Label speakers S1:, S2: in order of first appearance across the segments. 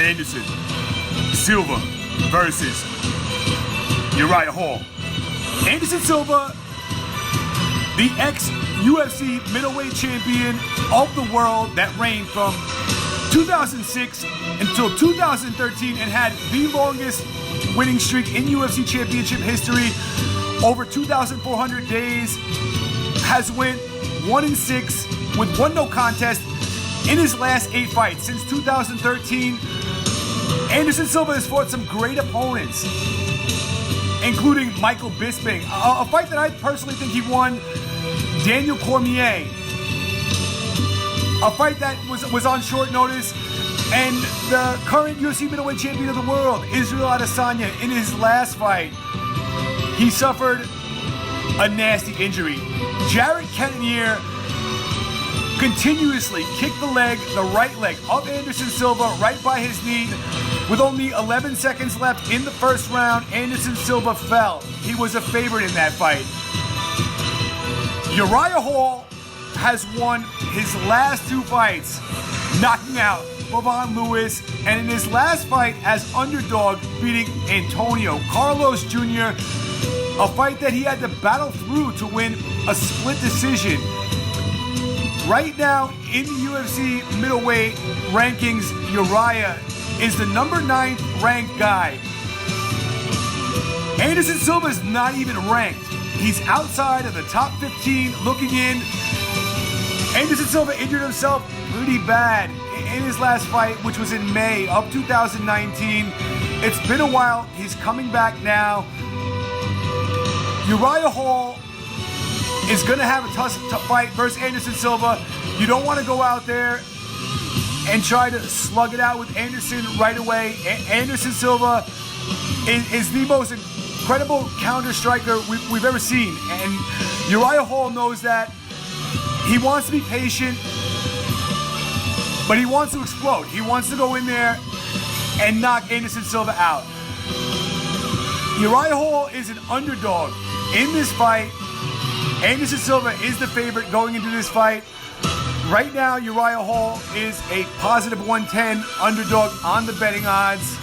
S1: Anderson Silva versus Uriah Hall. Anderson Silva, the ex-UFC middleweight champion of the world that reigned from 2006 until 2013 and had the longest winning streak in UFC championship history, over 2,400 days, has went 1-6 with 1 no contest in his last 8 fights. Since 2013, Anderson Silva has fought some great opponents, including Michael Bisping, a fight that I personally think he won. Daniel Cormier, a fight that was on short notice, and the current UFC middleweight champion of the world, Israel Adesanya, in his last fight, he suffered a nasty injury. Jared Cannonier continuously kicked the right leg of Anderson Silva right by his knee. With only 11 seconds left in the first round, Anderson Silva fell. He was a favorite in that fight. Uriah Hall has won his last 2 fights, knocking out Bavon Lewis, and in his last fight as underdog, beating Antonio Carlos Jr., a fight that he had to battle through to win a split decision. Right now in the UFC middleweight rankings, Uriah is the number 9th ranked guy. Anderson Silva is not even ranked. He's outside of the top 15 looking in. Anderson Silva injured himself pretty bad in his last fight, which was in May of 2019. It's been a while. He's coming back now. Uriah Hall is going to have a tough fight versus Anderson Silva. You don't want to go out there and try to slug it out with Anderson right away. Anderson Silva is the most incredible counter striker we've ever seen. And Uriah Hall knows that. He wants to be patient, but he wants to explode. He wants to go in there and knock Anderson Silva out. Uriah Hall is an underdog in this fight. Anderson Silva is the favorite going into this fight. Right now, Uriah Hall is a positive 110 underdog on the betting odds.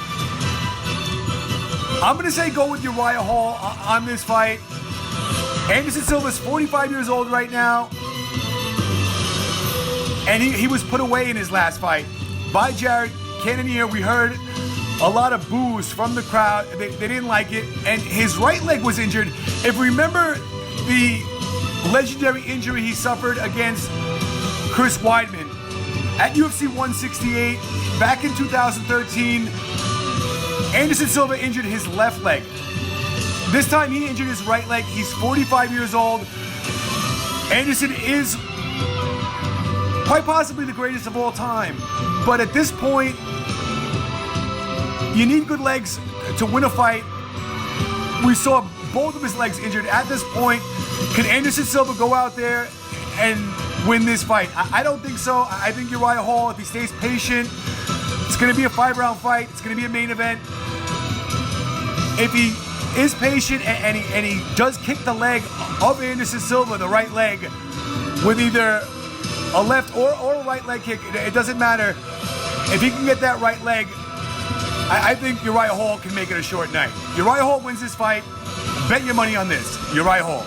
S1: I'm going to say go with Uriah Hall on this fight. Anderson Silva is 45 years old right now. And he was put away in his last fight by Jared Cannonier. We heard a lot of boos from the crowd. They didn't like it. And his right leg was injured. If you remember the legendary injury he suffered against Chris Weidman at UFC 168 back in 2013, Anderson Silva injured his left leg. This time he injured his right leg. He's 45 years old. Anderson is quite possibly the greatest of all time. But at this point, you need good legs to win a fight. We saw both of his legs injured. At this point, can Anderson Silva go out there and win this fight? I don't think so. I think Uriah Hall, if he stays patient, it's going to be a 5-round fight. It's going to be a main event. If he is patient and he does kick the leg of Anderson Silva, the right leg, with either a left or a right leg kick, it doesn't matter. If he can get that right leg, I think Uriah Hall can make it a short night. Uriah Hall wins this fight. Bet your money on this. Uriah Hall.